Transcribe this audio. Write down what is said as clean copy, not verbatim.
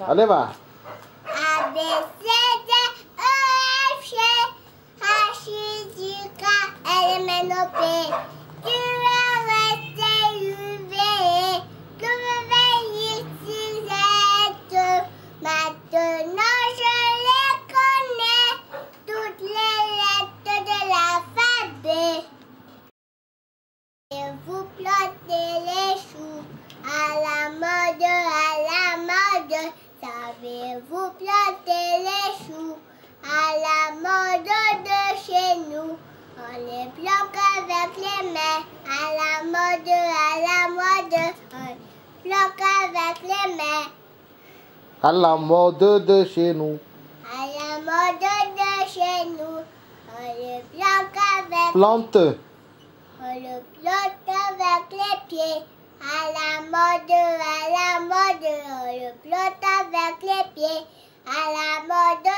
Allez, va. A, B, C, D, E, F, G, H, I, J, K, L, M, N, O, P, Q, R, S, T, U, V, W, X, Y, Z. Maintenant je les connais, toutes les lettres de l'alphabet. Et vous plantez les choux à la mode, à la mode. Savez-vous planter les choux à la mode de chez nous? On les planque avec les mains, à la mode, à la mode. On planque avec les mains. À la mode de chez nous. À la mode de chez nous. On le planque avec... Plante. On le plante avec les pieds. À la mode, à la mode. On le plante avec les pieds. À la mode